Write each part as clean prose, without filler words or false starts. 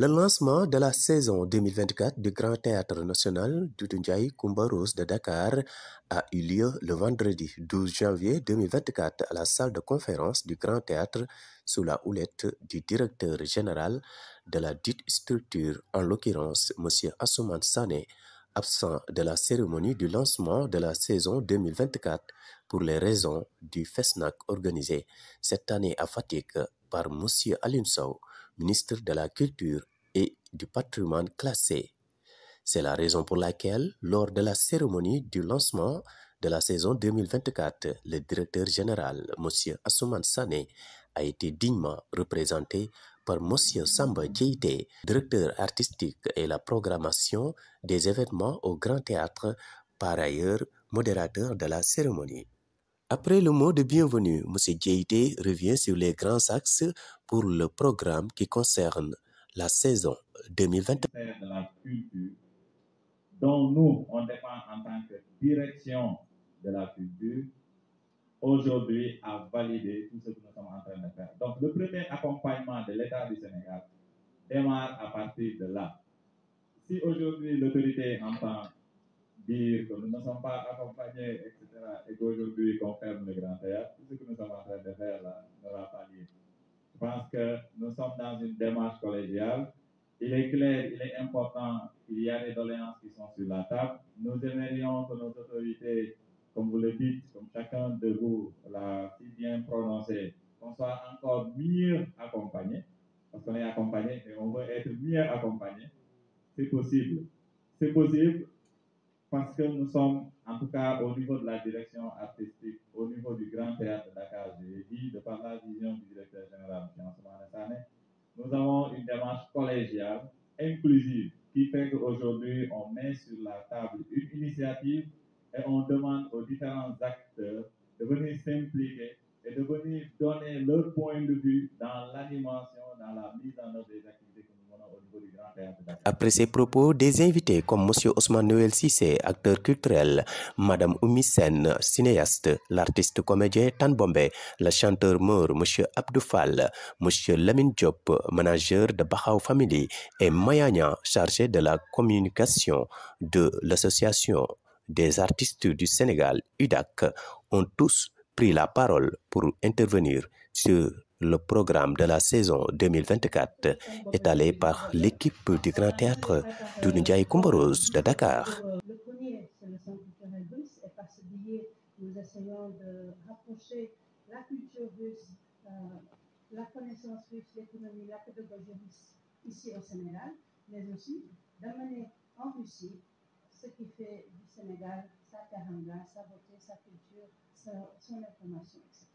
Le lancement de la saison 2024 du Grand Théâtre National Doudou Ndiaye Coumba Rose de Dakar a eu lieu le vendredi 12 janvier 2024 à la salle de conférence du Grand Théâtre sous la houlette du directeur général de la dite structure, en l'occurrence M. Assoumane Sané, absent de la cérémonie du lancement de la saison 2024 pour les raisons du FESNAC organisé cette année à Fatick par M. Alioune Sow, ministre de la Culture et du Patrimoine classé. C'est la raison pour laquelle, lors de la cérémonie du lancement de la saison 2024, le directeur général, M. Assoumane Sané, a été dignement représenté par M. Samba Diété, directeur artistique et la programmation des événements au Grand Théâtre, par ailleurs modérateur de la cérémonie. Après le mot de bienvenue, M. Diété revient sur les grands axes pour le programme qui concerne la saison 2024. De la culture, dont nous, on dépend en tant que direction de la culture, aujourd'hui à valider tout ce que nous sommes en train de faire. Donc, le premier accompagnement de l'État du Sénégal démarre à partir de là. Si aujourd'hui l'autorité entend dire que nous ne sommes pas accompagnés, etc., et qu'aujourd'hui qu'on ferme le Grand Théâtre, tout ce que nous sommes en train de faire là ne va pas dire. Je pense que nous sommes dans une démarche collégiale. Il est clair, il est important qu'il y a des doléances qui sont sur la table. Nous aimerions que nos autorités, comme vous le dites, comme chacun de vous l'a si bien prononcé, qu'on soit encore mieux accompagnés, parce qu'on est accompagné et on veut être mieux accompagné. C'est possible. C'est possible parce que nous sommes, en tout cas au niveau de la direction artistique, au niveau du Grand Théâtre de Dakar, j'ai dit, de par la vision du directeur général, M. Assoumane Sané, nous avons une démarche collégiale, inclusive, qui fait qu'aujourd'hui, on met sur la table une initiative et on demande aux différents acteurs de venir s'impliquer et de venir donner leur point de vue dans l'animation, dans la mise en œuvre des activités que nous menons au niveau du Grand Théâtre de Dakar. Après ces propos, des invités comme M. Ousmane Noël Cissé, acteur culturel, Mme Oumi Sen, cinéaste, l'artiste comédien Tan Bombe, le chanteur Mour, M. Abdou Fall, M. Lamine Diop, manager de Bahaw Family, et Mayanya, chargé de la communication de l'Association des artistes du Sénégal, UDAC, ont tous pris la parole pour intervenir sur le programme de la saison 2024 étalé par l'équipe du Grand Théâtre Doudou Ndiaye Coumba Rose de Dakar. Le premier, c'est le centre culturel russe, et par ce biais, nous essayons de rapprocher la culture russe, la connaissance russe, l'économie, la pédagogie russe ici au Sénégal, mais aussi d'amener en Russie ce qui fait du Sénégal sa teranga, sa beauté, sa culture, son information, etc.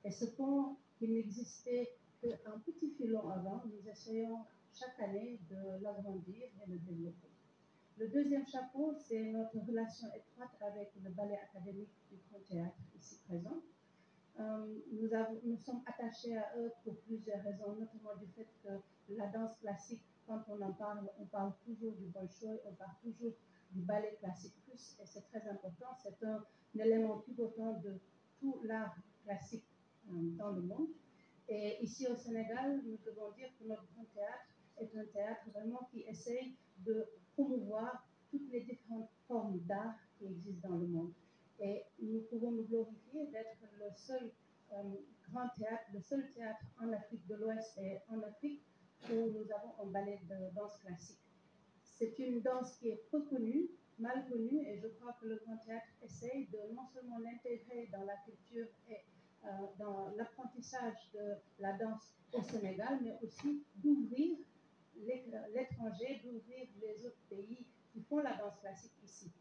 Et ce pont qui n'existait qu'un petit filon avant, nous essayons chaque année de l'agrandir et de le développer. Le deuxième chapeau, c'est notre relation étroite avec le ballet académique du Grand Théâtre ici présent. Nous sommes attachés à eux pour plusieurs raisons, notamment du fait que la danse classique, quand on parle toujours du Bolchoï, on parle toujours du ballet classique russe, et c'est très important, c'est un élément pivotant de tout l'art classique dans le monde. Et ici au Sénégal, nous devons dire que notre Grand Théâtre est un théâtre vraiment qui essaye de promouvoir toutes les différentes formes d'art qui existent dans le monde. Et nous pouvons nous glorifier d'être le seul grand théâtre, le seul théâtre en Afrique de l'Ouest et en Afrique où nous avons un ballet de danse classique. C'est une danse qui est peu connue, mal connue, et je crois que le Grand Théâtre essaye de non seulement l'intégrer dans la culture et dans l'apprentissage de la danse au Sénégal, mais aussi d'ouvrir l'étranger, d'ouvrir les autres pays qui font la danse classique ici.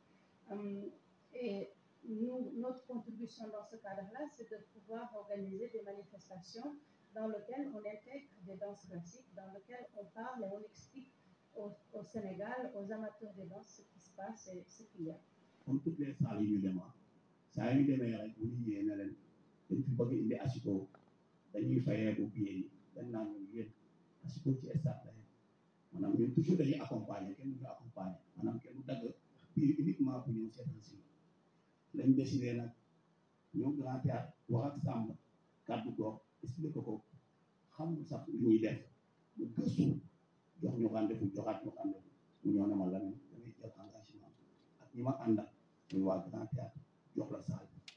Et notre contribution dans ce cadre-là, c'est de pouvoir organiser des manifestations dans lesquelles on intègre des danses classiques, dans lesquelles on parle et on explique au Sénégal, aux amateurs de danse, ce qui se passe et ce qu'il y a. Comme toutes les salles yu dem saa yu demee rek bu ñu ñëwee ne leen dañ fi bëgg indi asiko dañuy fayee bu billet yi dañ naan ñu yéen asiko ci stade la maanaam ñun toujours dañuy accompagner kenn du ñu accompagner maanaam kenn du dagg billet uniquement pour ñëw seetaan si lañ décidé nag ñoo Grand Théâtre wax ak Samba kàddu gox expliqué ko xamul sax lu ñuy def mu gëstu jox ñu rendez-vous joxaat ñu rendez-vous mu ñëw ne ma lan damay jël engagement ak ñi ma àndal muy waa Grand Théâtre jox la salle bi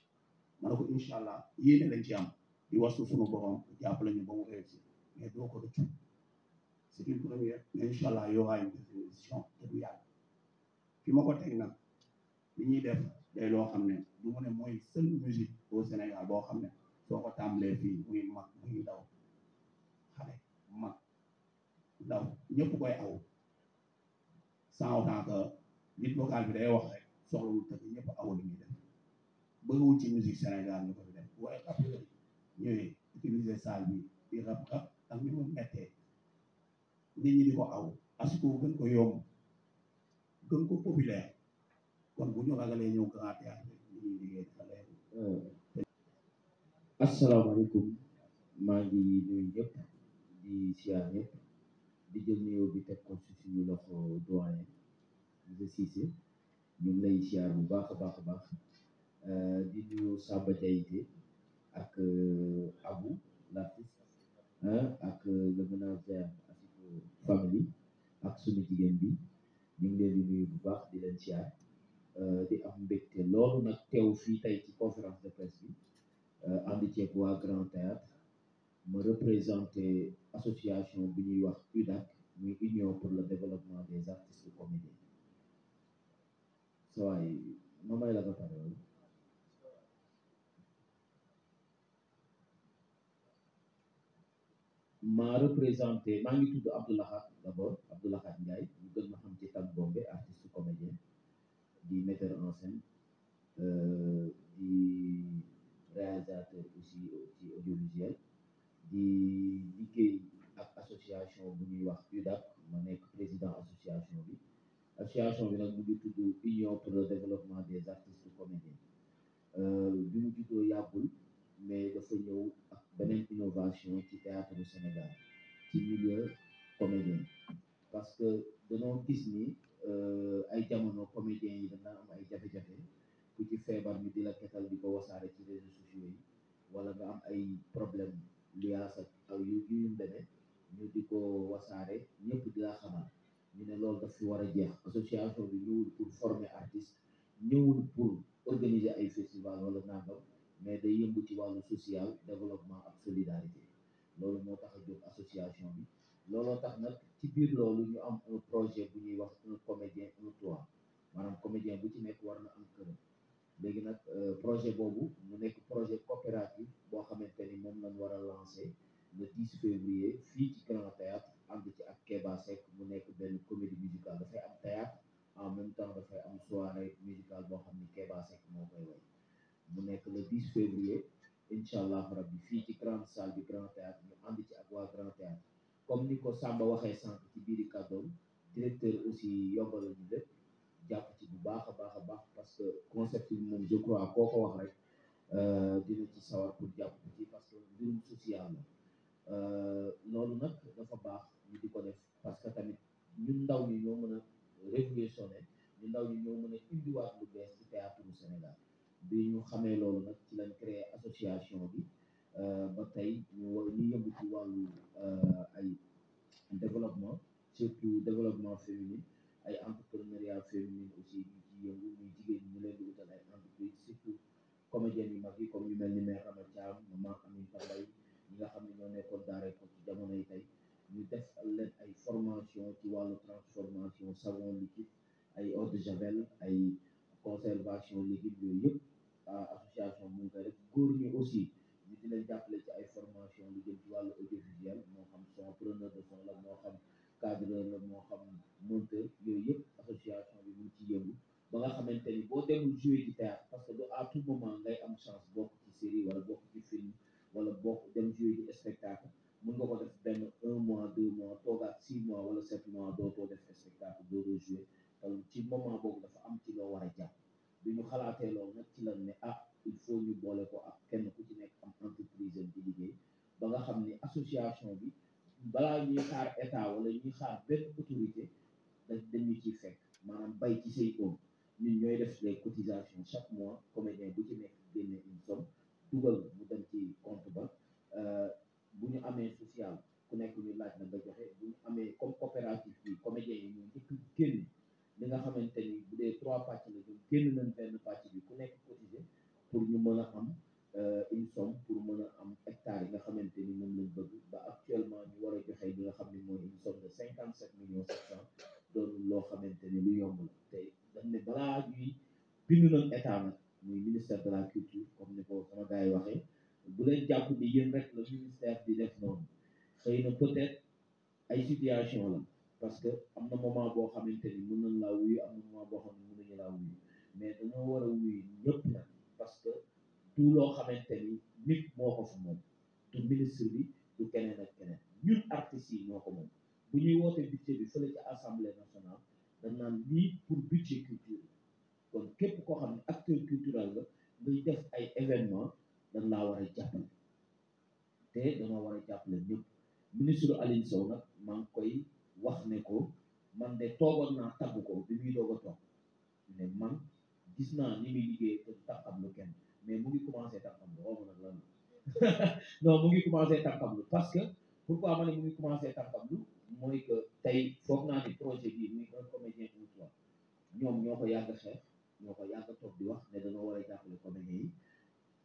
ma ne ko incha allah yéene lañ ci am di wasu sunu borom jàppale ñu ba mu réussir mais doo ko rëccu c'est une première mais incha allah y aura une deuxième édition te du yàgg fi ma ko teg nag li ñuy def day loo xam ne du mu ne mooy seule musique au Sénégal boo xam ne soo ko tàmbalee fii muy mag muy ndaw xale mag ndaw ñëpp koy aw sans autant que nit vocal bi day wax rek soxlawul tëgg ñëpp aw li muy def bëgguwul ci musique Sénégal ñu ko fi def waaye rappeurs ñëwee utiliser salle bi di rap ak ni mu mettee nit ñi di ko aw asiko gën ko yomb gën ko populaire kon bu ñu ragalee ñëw Grand Théâtre li ñuy liggéey dafa leer. asalaamaaleykum maa ngi nuyu ñëpp di siyaar ñëpp di jël nuyoo bi teg ko ci suñu loxo doyen monsieur Cissé ñu ngi lay siyaar bu baax a baax a baax di nuyu Samba Diaité ak Abou l'artiste ak le manager Asiko family ak suñu jigéen bi ñu ngi leen di nuyu bu baax di leen siyaar di am mbégte loolu nag teew fii tey ci conférence de presse bi ànd ceeg waa Grand Théâtre ma représenté association bi ñuy wax UDAC muy Union pour le développement des artistes comédiens sa waay ma may la nga pare wala ma représenté maa ngi tudd Abdoulahat d'abord Abdoulahat Ndiaye ñu gën ma xam ci Tam Bombe artiste comédien di metteur en scène di réalisateur aussi ci audiovisuel di liggéey ak association bu ñuy wax UDAC ma nekk président association bi nag mu ngi tudd Union pour le développement des artistes comédiens bi mu juddoo yàggul mais dafa ñëw ak beneen innovation ci théâtre du Sénégal ci milieu comédien parce que dañoo gis ni ay jamono comédiens yi dana am ay jafe-jafe ku ci feebar ñu di la ketal di ko wasaare ci réseaux sociaux yi wala nga am ay problème liaas ak yu demee ñu di ko wasaare ñëpp di la xamal ñu ne loolu daf fi war a jeex association bi ñëwul pour former artiste ñëwul pour organiser ay festival wala nangam mais day yëngu ci wàllu social développement ak solidarité loolu moo tax a jóg association bi looloo tax nag ci biir loolu ñu am un projet bu ñuy wax un comédien un toit maanaam comédien bu ci nekk war na am këram léegi nag projet boobu mu nekk projet coopératif boo xamante ni moom lañ war a lancer le 10 février fii ci Grand Théâtre ànd ci ak Keba Seck mu nekk benn comédie musicale dafay am théâtre en même temps dafay am soirée musicale boo xam ni Keba Seck moo koy way mu nekk le 10 février incha allah rabbi fii ci grande salle du Grand Théâtre ñu ànd ci ak waa Grand Théâtre comme ni ko Samba waxee sànq ci biiri kàddoom directeur aussi yombalal ñu lépp jàpp ci bu baax a baax parce que concept bi moom je crois koo ko wax rek dina ci sawar pour jàpp ci parce que mbirum social la loolu nag dafa baax ñu di ko def parce que tamit ñun ndaw ñi ñoo mën a révolutionner ñu ndaw ñi ñoo mën a indiwaat lu bees ci théâtre du Sénégal bi ñu xamee loolu nag ci lañ créé association bi ba tey ñu yëngu ci wàllu ay développement surtout développement féminin ay entrepreneuriat féminin aussi ñu ci yëngu muy jigéen ñi ñu leen di wutal ay entreprise surtout comédiens yu mag yi comme ñu mel ni mère Rama Thiam maman Aminata Mbaye ñi nga xam ne ñoo nekkoon daare ko ci jamono yi tey ñu def leen ay formation ci wàllu transformation savon liquide ay eau de javel ay conservation légumes yooyu yëpp association mu ngi koy def góor ñi aussi ñu di leen jàppale ci ay formation lu jëm ci wàllu audiovisuel moo xam son preneur de son la moo xam cadreur la moo xam monteur yooyu yëpp association bi mu ngi ci yëngu ba nga xamante ni boo demul jouer ci théâtre parce que à tout moment ngay am chance bokk ci série wala bokk ci film wala bokk dem jouer ci spectacle mën nga ko def benn 1 mois 2 mois toogaat 6 mois wala 7 mois dootoo def spectacle dootoo jouer ci moment boobu dafa am ci loo war a jàpp bi ñu xalaatee loolu nag ci lan ne il faut ñu boole ko ak kenn ku ci nekk am entreprise am di liggéey ba nga xam ni association bi balaa ñuy xaar état wala ñuy xaar benn autorité dañu ciy fekk maanaam bay ci say oom ñun ñooy def les cotisations chaque mois comédien bu ci nekk génne une somme dugal mu dem ci compte ba bu ñu amee social ku nekk ñu laaj na nga joxe bu ñu amee comme coopérative bi comédiens yi ñoo njëkk génn li nga xamante ni bu dee 3 pàcc la ñu génn nañ benn pàcc bi ku nekk cotisé pour ñu mën a am une somme pour mën a am hectares yi nga xamante ni moom lañ bëgg ba actuellement ñu war a joxe li nga xam ne mooy une somme de 57 700 doon loo xamante ni lu yomb la te dañ ne balaa ñuy bindu nañ état nag muy ministère de la culture comme ni ko sama gars yi waxee bu leen jàpp ni yéen rek la ministère di def noonu xëy na peut-être ay situation la parce que am na moment boo xamante ni mën nañ laa wuyu am na moment boo xam ne mën nañu laa wuyu mais dañoo war a wuyu ñëpp nag parce que du loo xamante ni nit moo ko fa moom du ministre bi du keneen ak keneen ñun artistes yi ñoo ko moom bu ñuy woote budget bi fële ci assemblée nationale dañ naan lii pour budget culture kon képp koo xam ne acteur culturel la ngay def ay événement dañ laa war a jàppale te dañoo war a jàppale ñëpp ministre Aline Sow nag maa ngi koy wax ne ko man de toogoon naa tagg ko bi muy doog a toog ne man gis naa ni muy liggéey te taxam lu kenn mais mu ngi commencé taxam lu xawma nag lan non mu ngi commencé taxam lu parce que pourquoi ma ne mu ngi commencé taxam lu mooy que tey foog naa ni projet bii muy un comédien ou trois ñoom ñoo ko yàgg xeex ñoo ko yàgg toog di wax ne dañoo war a jàppale comédien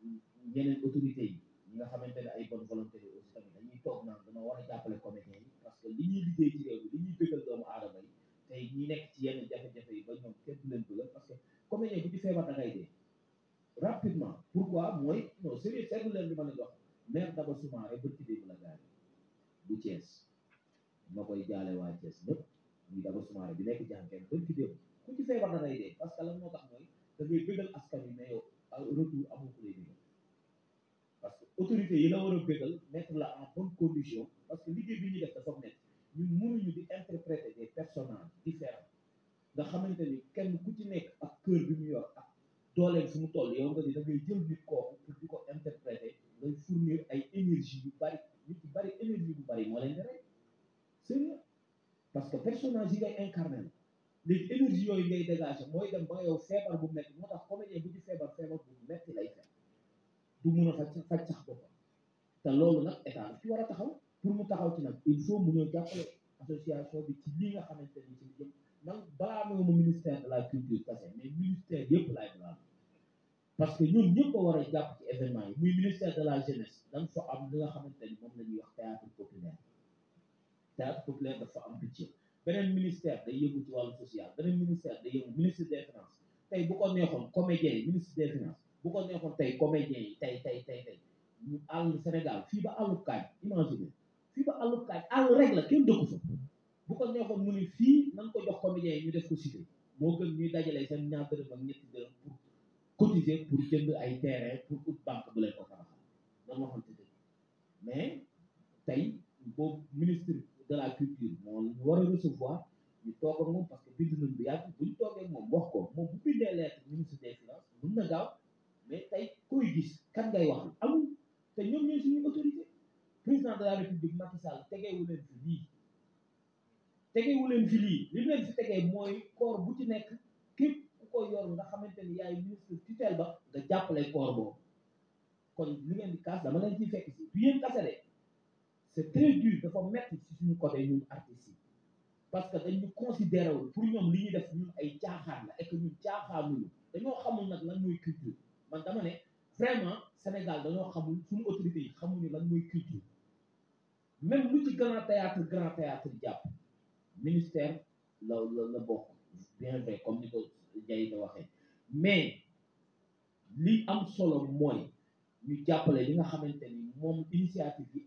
yi yeneen autorités yi ñi nga xamante ne ay bonne volonté yi aussi tamit dañuy toog naan dañoo war a jàppale comédien yi parce que li ñuy liggéey ci réew mi li ñuy bëggal doomu aadama yi tey ñi nekk ci yenn jafe-jafe yi ba ñoom kenn du leen bëggal parce que comédien bu ci feebar da ngay dee rapidement pourquoi mooy non sérieux seetlu leen li ma leen wax maire Daba Soumaré bërki démb la gaari bu Thiès ma koy jaale waa Thiès ñëpp muy Daba Soumaré bi nekk jànkeen bërki démb ku ci feebar da ngay dee parce que lan moo tax mooy da ngay bëggal askan wi mais yow retour amul ku lay bëggal parce que autorité yi la war a bëggal mettre la en bonne condition parce que liggéey bi ñuy def dafa nekk ñun mënuñu di interpréter des personnages différents nga xamante ni kenn ku ci nekk ak cœur bi mu yor ak dooleen fu mu toll yow nga di da ngay jël nit kooku pour di ko interpréter ngay fournir ay énergie yu bari nit yu bari énergie bu bari moo leen di rey c'est parce que personnage yi ngay incarné la léegi énergie yooyu ngay dégager mooy dem ba yow feebar bu metti moo tax comédien bu ci feebar bu metti lay fekk du mun a faj sax boppam te loolu nag état daf ci war a taxaw pour mu taxaw ci nag il faut mu ñëw jàppale association bi ci li nga xamante ni ci jëm man balaa moo ministère de la culture kese mais ministère yëpp laay balaa parce que ñun ñëpp a war a jàpp ci événement yi muy ministère de la jeunesse dañ fa am li nga xamante ni moom la ñuy wax théâtre populaire dafa am budget beneen ministère day yëngu ci wàllu social beneen ministère day yëngu ministre des finances tey bu ko neexoon comédien yi ministre des finances bu ko neexoon tey comédien yi tey ñu àll Sénégal fii ba àllu kaaj imagine fii ba àllu kaaj àll rek la kenn dëkku fa bu ko neexoon mu ne fii nan ko jox comédien yi ñu def ko cité moo gën ñuy dajale seen ñaar dërëm ak ñetti dërëm pour cotiser pour jënd ay terrain pour ut banque bu leen ko tabaxal nan waxante dëgg mais tey boobu ministre de la culture moo ñu war a recevoir ñu toog ak moom parce que bind nañ bu yàgg bu ñu toogee moom wax ko moom bu bindee lettre ministre des finances mën na gaaw mais tey koy gis kan ngay wax amul te ñoom ñooy suñu autorité président de la république Macky Sall tegeewu leen fi lii li leen fi tegee mooy corps bu ci nekk képp ku ko yor nga xamante ni yaay ministre tutelle ba nga jàppale corps boobu kon li ngeen di kaas dama leen ciy fekk si du yéen kase de c'est très dur dafa metti ci suñu côté ñun artistes yi parce que dañu considéré wul pour ñoom li ñuy def ñun ay caaxaan la et que ñun caaxaanuñu dañoo xamul nag lan mooy culture man dama ne vraiment Sénégal dañoo xamul suñu autorités yi xamuñu lan mooy culture même lu ci grand théâtre jàpp ministère la bokk bien vrai comme ni ko Ndiaye da waxee mais li am solo mooy ñu jàppale li nga xamante ni moom initiative yi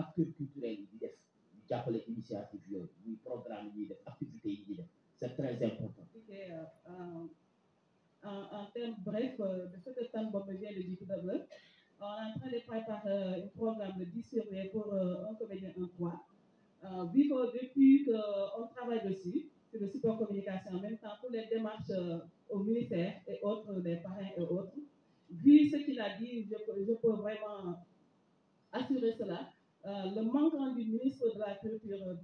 acteurs culturels yi di def ñu jàppale initiative yooyu muy programme yi ñuy def activités yi ñuy def c'est très important. En termes brefs de ce que Tan Bombe vient de dire tout à l'heure, on est en train de préparer un programme le 10 février pour un comédien en 3. Vu que depuis qu'on travaille dessus, sur le support communication, en même temps pour les démarches au ministère et autres, les parrains et autres, vu ce qu'il a dit, je peux vraiment assurer cela. Le manquant du ministre de la Culture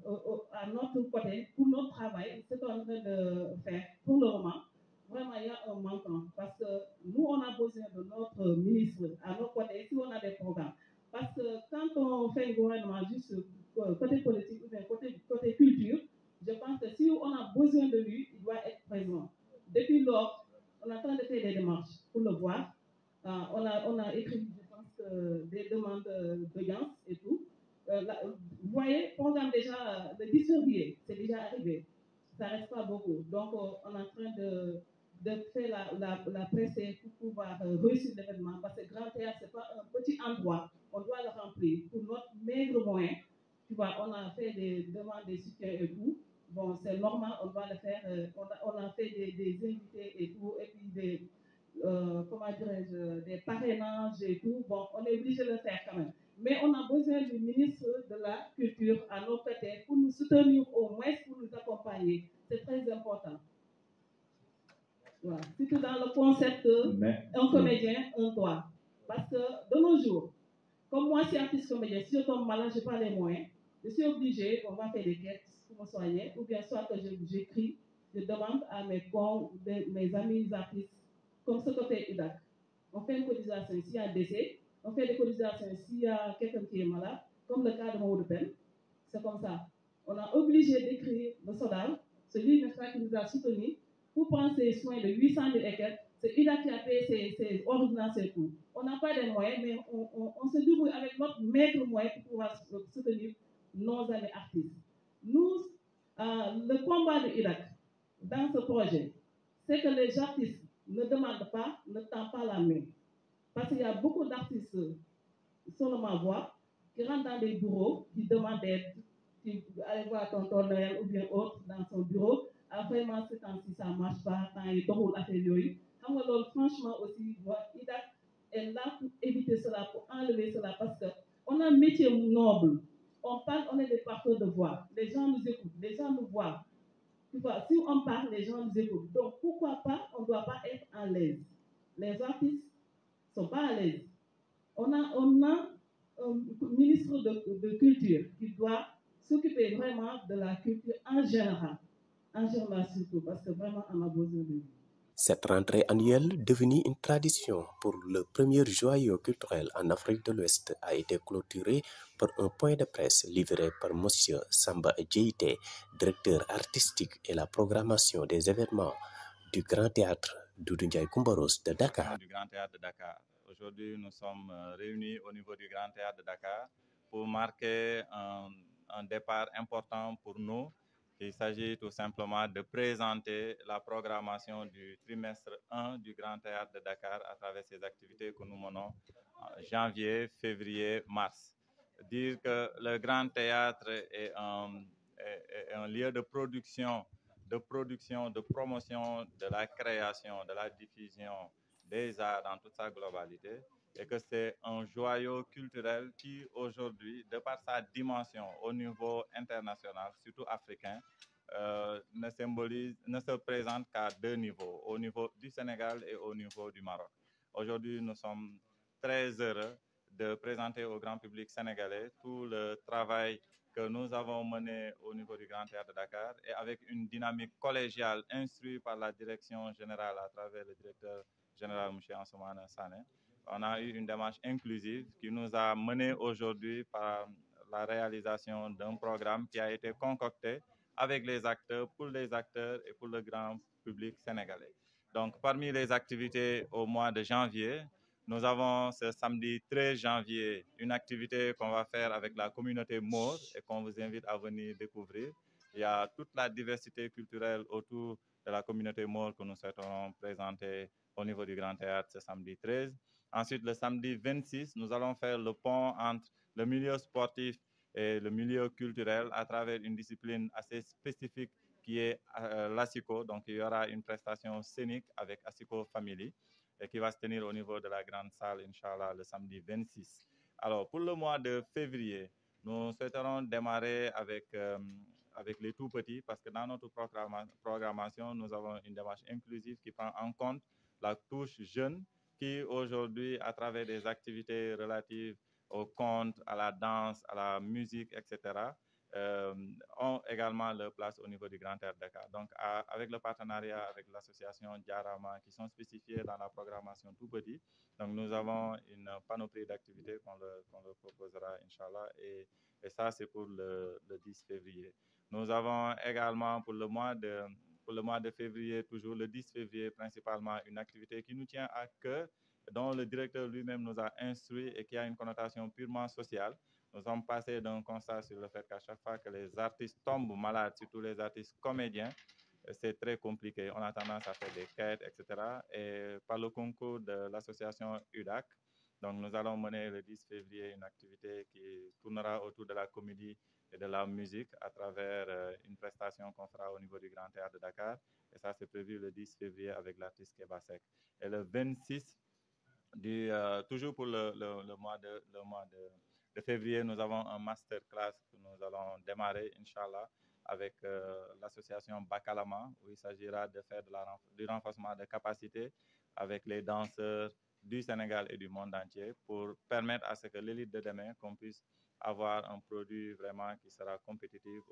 à notre côté, pour notre travail, ce qu'on est en train de faire pour le moment, vraiment il y a un manquant parce que nous on a besoin de notre ministre à nos côtés si on a des programmes. Parce que quand on fait un gouvernement juste côté politique ou bien côté culture, je pense que si on a besoin de lui, il doit être présent. Depuis lors, on est en train de faire des démarches pour le voir. On a écrit, je pense, des demandes d'audience et tout. Vous voyez, programme déjà, le 10 février, c'est déjà arrivé. Ça ne reste pas beaucoup. Donc, on est en train de faire la presse pour pouvoir réussir l'événement. Parce que Grand Théâtre, ce n'est pas un petit endroit. On doit le remplir. Pour notre maigre moyen, tu vois, on a fait des demandes, des soutiens et tout. Bon, c'est normal, on doit le faire. On a fait des invités et tout. Et puis comment dirais-je, des parrainages et tout. Bon, on est obligé de le faire quand même. Mais on a besoin du ministre de la Culture à nos côtés pour nous soutenir au moins, pour nous accompagner. C'est très important. Voilà. Surtout dans le concept un comédien, un toit. Parce que de nos jours, comme moi, je suis artiste comédien, si je tombe malade, je n'ai pas les moyens. Je suis obligée, on va faire des quêtes pour me soigner, ou bien soit que j'écris, je demande à mes amis artistes, comme ce que fait UDAC. On fait une cotisation s'il y a un décès, on fait des cotisations s'il y a quelqu'un qui est malade, comme le cas de Maodo Pen. C'est comme ça. On a obligé d'écrire le SODAV, celui qui nous a soutenus, pour prendre ses soins de 800 000 et quelques. C'est UDAC qui a payé ses ordonnances et tout. On n'a pas de moyens, mais on se débrouille avec notre maigre moyen pour pouvoir soutenir nos amis artistes. Nous, le combat de UDAC dans ce projet, c'est que les artistes ne demandent pas, ne tendent pas la main. Parce qu'il y a beaucoup d'artistes sur ma voix qui rentrent dans des bureaux, qui demandent d'aide, qui allez voir tonton Noël ou bien autre dans son bureau. Vraiment, c'est quand si ça ne marche pas, quand il tombe à faire yoï. Franchement aussi, IDAC est là pour éviter cela, pour enlever cela, parce qu'on a un métier noble. On parle, on est des porteurs de voix. Les gens nous écoutent, les gens nous voient. Tu vois, si on parle, les gens nous écoutent. Donc, pourquoi pas, on ne doit pas être à l'aise. Les artistes ne sont pas à l'aise. On a un ministre de Culture qui doit s'occuper vraiment de la culture en général surtout, parce que vraiment, on a besoin de lui. Cette rentrée annuelle, devenue une tradition pour le premier joyau culturel en Afrique de l'Ouest, a été clôturée par un point de presse livré par M. Samba Djeité, directeur artistique et la programmation des événements du Grand Théâtre Doudou Ndiaye Coumba Rose de Dakar. Du Grand Théâtre de Dakar. Aujourd'hui, nous sommes réunis au niveau du Grand Théâtre de Dakar pour marquer un départ important pour nous. Il s'agit tout simplement de présenter la programmation du trimestre 1 du Grand Théâtre de Dakar à travers ces activités que nous menons en janvier, février, mars. Dire que le Grand Théâtre est un lieu de production, de promotion de la création, de la diffusion des arts dans toute sa globalité, et que c'est un joyau culturel qui, aujourd'hui, de par sa dimension au niveau international, surtout africain, ne se présente qu'à deux niveaux, au niveau du Sénégal et au niveau du Maroc. Aujourd'hui, nous sommes très heureux de présenter au grand public sénégalais tout le travail que nous avons mené au niveau du Grand Théâtre de Dakar, et avec une dynamique collégiale instruite par la direction générale à travers le directeur général M. Ansoumana Sané. On a eu une démarche inclusive qui nous a mené aujourd'hui par la réalisation d'un programme qui a été concocté avec les acteurs, pour les acteurs et pour le grand public sénégalais. Donc, parmi les activités au mois de janvier, nous avons ce samedi 13 janvier une activité qu'on va faire avec la communauté Maure et qu'on vous invite à venir découvrir. Il y a toute la diversité culturelle autour de la communauté Maure que nous souhaiterons présenter au niveau du Grand Théâtre ce samedi 13. Ensuite, le samedi 26, nous allons faire le pont entre le milieu sportif et le milieu culturel à travers une discipline assez spécifique qui est l'ASICO. Donc, il y aura une prestation scénique avec ASICO Family et qui va se tenir au niveau de la grande salle, Inch'Allah, le samedi 26. Alors, pour le mois de février, nous souhaiterons démarrer avec les tout-petits, parce que dans notre programmation, nous avons une démarche inclusive qui prend en compte la touche jeune, qui aujourd'hui, à travers des activités relatives au conte, à la danse, à la musique, etc., ont également leur place au niveau du Grand Théâtre de Dakar. Donc, avec le partenariat avec l'association Diarama, qui sont spécifiées dans la programmation tout petit, donc nous avons une panoplie d'activités qu'on leur proposera, Inch'Allah, et Et ça, c'est pour le 10 février. Nous avons également pour le mois de février, toujours le 10 février, principalement une activité qui nous tient à cœur, dont le directeur lui-même nous a instruit et qui a une connotation purement sociale. Nous sommes passés d'un constat sur le fait qu'à chaque fois que les artistes tombent malades, surtout les artistes comédiens, c'est très compliqué. On a tendance à faire des quêtes, etc. Et par le concours de l'association UDAC, donc nous allons mener le 10 février une activité qui tournera autour de la comédie et de la musique à travers une prestation qu'on fera au niveau du Grand Théâtre de Dakar. Et ça, c'est prévu le 10 février avec l'artiste Keba Seck. Et le 26, toujours pour le mois de février, nous avons un masterclass que nous allons démarrer, Inch'Allah, avec l'association Bakalama, où il s'agira de faire du renforcement de capacités avec les danseurs du Sénégal et du monde entier pour permettre à ce que l'élite de demain, qu'on puisse avoir un produit vraiment qui sera compétitif.